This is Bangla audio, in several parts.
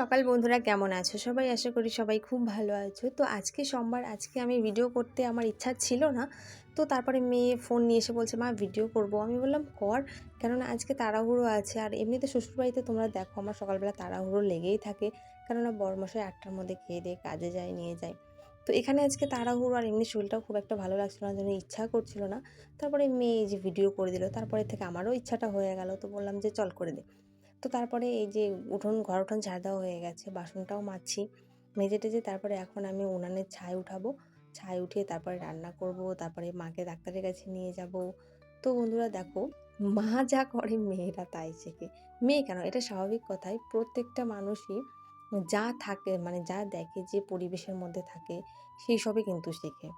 সকাল বন্ধুরা, কেমন আছো সবাই? আশা করি সবাই খুব ভালো আছো। তো আজকে সোমবার, আজকে আমি ভিডিও করতে আমার ইচ্ছা ছিল না। তো তারপরে মেয়ে ফোন নিয়ে এসে বলছে, মা ভিডিও করব। আমি বললাম কর, কেননা আজকে তাড়াহুড়ো আছে। আর এমনিতে শ্বশুরবাড়িতে তোমরা দেখো আমার সকালবেলা তাড়াহুড়ো লেগেই থাকে, কেননা বড়মশাই 8টার মধ্যে খেয়ে দিয়ে কাজে যায়, নিয়ে যায়। তো এখানে আজকে তাড়াহুড়ো, আর এমনি শরীরটাও খুব একটা ভালো লাগছিল না, যেন ইচ্ছা করছিল না। তারপরে মেয়ে এই যে ভিডিও করে দিল, তারপরে থেকে আমারও ইচ্ছাটা হয়ে গেল। তো বললাম যে চল করে দে। তো তারপরে এই যে ঘর উঠোন ঝাড় দেওয়া হয়ে গেছে, বাসনটাও মাজছি, মেজে টেজে তারপরে এখন আমি উনানের ছাই উঠাবো। ছাই উঠিয়ে তারপরে রান্না করব, তারপরে মাকে ডাক্তারের কাছে নিয়ে যাব। তো বন্ধুরা দেখো, মা যা করে মেয়েরা তাই শেখে। মেয়ে কেন, এটা স্বাভাবিক কথাই, প্রত্যেকটা মানুষই যা থাকে মানে যা দেখে, যে পরিবেশের মধ্যে থাকে সেই সবই কিন্তু শেখে।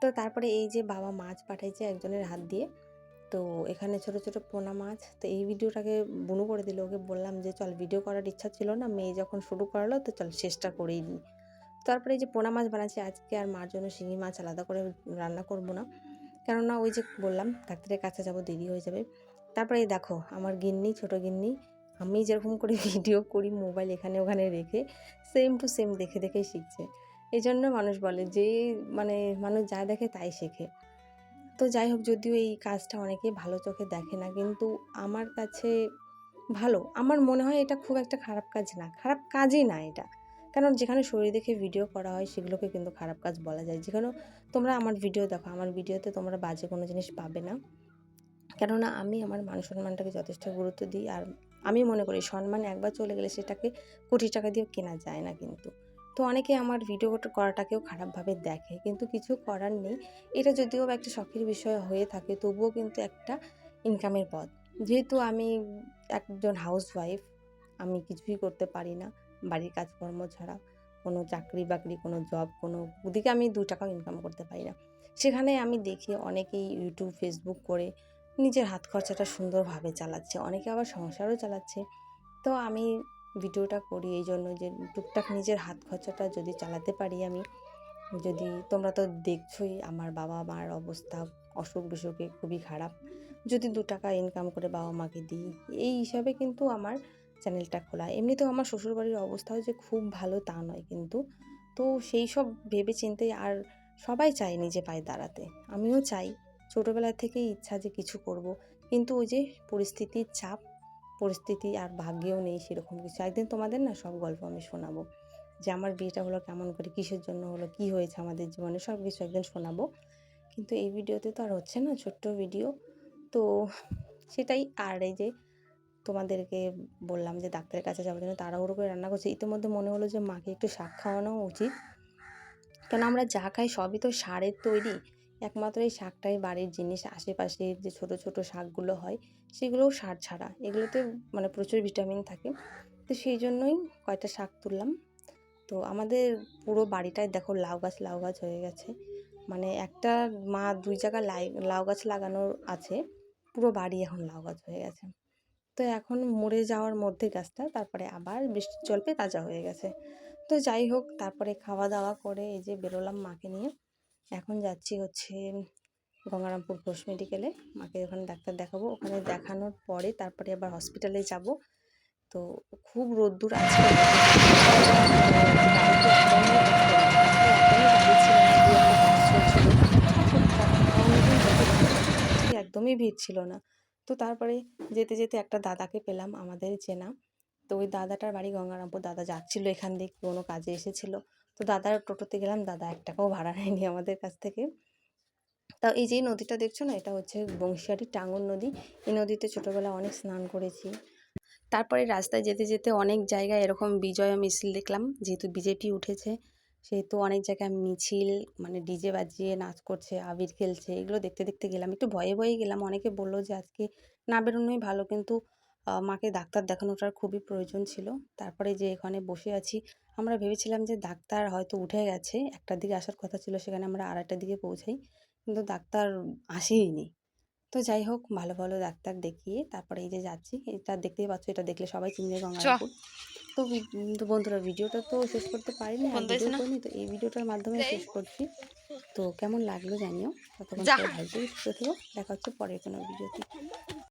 তো তারপরে এই যে বাবা মাছ পাঠাইছে একজনের হাত দিয়ে। তো এখানে ছোট ছোট পোনা মাছ। তো এই ভিডিওটাকে বুনু করে দিল, ওকে বললাম যে চল, ভিডিও করার ইচ্ছা ছিল না, মেয়ে যখন শুরু করালো তো চল শেষটা করেই দিই। তারপরে এই যে পোনা মাছ বানাচ্ছি আজকে, আর মার জন্য শিঙি মাছ আলাদা করে রান্না করব না, কেননা ওই যে বললাম ডাক্তারের কাছে যাব, দেরি হয়ে যাবে। তারপরে এই দেখো আমার গিন্নি, ছোট গিন্নি, আমি যেরকম করে ভিডিও করি মোবাইল এখানে ওখানে রেখে, সেম টু সেম দেখে দেখেই শিখছে। এই জন্য মানুষ বলে যে মানে মানুষ যা দেখে তাই শেখে। তো যাই হোক, যদিও এই কাজটা অনেকেই ভালো চোখে দেখে না, কিন্তু আমার কাছে ভালো, আমার মনে হয় এটা খুব একটা খারাপ কাজ না, খারাপ কাজই না এটা। কারণ যেখানে শরীর দেখে ভিডিও করা হয় সেগুলোকে কিন্তু খারাপ কাজ বলা যায়। যেখানে তোমরা আমার ভিডিও দেখো, আমার ভিডিওতে তোমরা বাজে কোনো জিনিস পাবে না, কেননা আমি আমার মান সম্মানটাকে যথেষ্ট গুরুত্ব দিই। আর আমি মনে করি সম্মান একবার চলে গেলে সেটাকে কোটি টাকা দিয়েও কেনা যায় না কিন্তু। তো অনেকে আমার ভিডিও করাটাকেও খারাপভাবে দেখে, কিন্তু কিছু করার নেই। এটা যদিও একটা শখের বিষয় হয়ে থাকে, তবুও কিন্তু একটা ইনকামের পথ। যেহেতু আমি একজন হাউসওয়াইফ, আমি কিছুই করতে পারি না বাড়ির কাজকর্ম ছাড়া, কোনো চাকরি বাকরি, কোনো জব, কোনো দিকে আমি 2 টাকাও ইনকাম করতে পারি না। সেখানে আমি দেখি অনেকেই ইউটিউব ফেসবুক করে নিজের হাত খরচাটা সুন্দরভাবে চালাচ্ছে, অনেকে আবার সংসারও চালাচ্ছে। তো আমি ভিডিওটা করি এই জন্য যে টুকটাক নিজের হাত খরচাটা যদি চালাতে পারি আমি। যদি তোমরা তো দেখছোই আমার বাবা মার অবস্থা, অসুখ বিসুখে খুবই খারাপ। যদি 2 টাকা ইনকাম করে বাবা মাকে দিই, এই হিসাবে কিন্তু আমার চ্যানেলটা খোলা। এমনিতেও আমার শ্বশুরবাড়ির অবস্থাও যে খুব ভালো তা নয় কিন্তু। তো সেই সব ভেবে চিন্তে, আর সবাই চায় নিজে পায়ে দাঁড়াতে, আমিও চাই। ছোটোবেলা থেকেই ইচ্ছা যে কিছু করব, কিন্তু ওই যে পরিস্থিতির চাপ, পরিস্থিতি আর ভাগ্যেও নেই সেরকম কিছু। একদিন তোমাদের না সব গল্প আমি শোনাবো, যে আমার বিয়েটা হলো কেমন করে, কিসের জন্য হলো, কি হয়েছে আমাদের জীবনে, সব কিছু একদিন শোনাবো। কিন্তু এই ভিডিওতে তো আর হচ্ছে না, ছোট্ট ভিডিও। তো সেটাই। আর এই যে তোমাদেরকে বললাম যে ডাক্তারের কাছে যাওয়ার জন্য তাড়াহুড়ো করে রান্না করছি, ইতিমধ্যে মনে হলো যে মাকে একটু শাক খাওয়ানো উচিত। কেন আমরা যা খাই সবই তো সারের তৈরি। একমাত্র এই শাকটাই বাড়ির জিনিস, আশেপাশের যে ছোট ছোট শাকগুলো হয় সেগুলোও সার ছাড়া, এগুলোতে মানে প্রচুর ভিটামিন থাকে। তো সেই জন্যই কয়টা শাক তুললাম। তো আমাদের পুরো বাড়িটায় দেখো লাউ গাছ হয়ে গেছে, মানে একটা মা 2 জায়গা লাউ গাছ লাগানোর আছে, পুরো বাড়ি এখন লাউ গাছ হয়ে গেছে। তো এখন মরে যাওয়ার মধ্যে গাছটা, তারপরে আবার বৃষ্টির জল পেয়ে তাজা হয়ে গেছে। তো যাই হোক, তারপরে খাওয়া দাওয়া করে এই যে বেরোলাম মাকে নিয়ে। এখন যাচ্ছি হচ্ছে গঙ্গারামপুর ঘোষ মেডিকেলে, মাকে ওখানে ডাক্তার দেখাবো। ওখানে দেখানোর পরে তারপরে আবার হসপিটালে যাব। তো খুব রোদ্দুর আজকে, একদমই ভিড় ছিল না। তো তারপরে যেতে যেতে একটা দাদাকে পেলাম আমাদের চেনা। তো ওই দাদাটার বাড়ি গঙ্গারামপুর, দাদা যাচ্ছিল এখান দিয়ে কোনো কাজে এসেছিল। তো দাদার টোটোতে গেলাম, দাদা 1 টাকাও ভাড়া নেয়নি আমাদের কাছ থেকে। তাও এই যে নদীটা দেখছো না, এটা হচ্ছে বংশিয়ারি টাঙ্গন নদী। এই নদীতে ছোটোবেলায় অনেক স্নান করেছি। তারপরে রাস্তায় যেতে যেতে অনেক জায়গায় এরকম বিজয় মিছিল দেখলাম, যেহেতু বিজেপি উঠেছে সেহেতু অনেক জায়গায় মিছিল, মানে ডিজে বাজিয়ে নাচ করছে, আবির খেলছে, এগুলো দেখতে দেখতে গেলাম। একটু ভয়ে ভয়ে গেলাম, অনেকে বললো যে আজকে না বেরোনোই ভালো, কিন্তু মাকে ডাক্তার দেখানোটার খুবই প্রয়োজন ছিল। তারপরে যে এখানে বসে আছি, আমরা ভেবেছিলাম যে ডাক্তার হয়তো উঠে গেছে, 1টার দিকে আসার কথা ছিল, সেখানে আমরা 2:30টার দিকে পৌঁছাই, কিন্তু ডাক্তার আসেইনি। তো যাই হোক, ভালো ভালো ডাক্তার দেখিয়ে তারপরে এই যে যাচ্ছি, এটা দেখতেই পাচ্ছ, এটা দেখলে সবাই চিনবে গঙ্গারামপুর। তো তো বন্ধুরা, ভিডিওটা তো শেষ করতে পারিনি, আর ভিডিও করিনি, তো এই ভিডিওটার মাধ্যমে শেষ করছি। তো কেমন লাগলো জানিও। ততক্ষণ সবাই ভালো থেকো, সুস্থ থেকো, দেখা হচ্ছে পরের কোনো ভিডিওতে।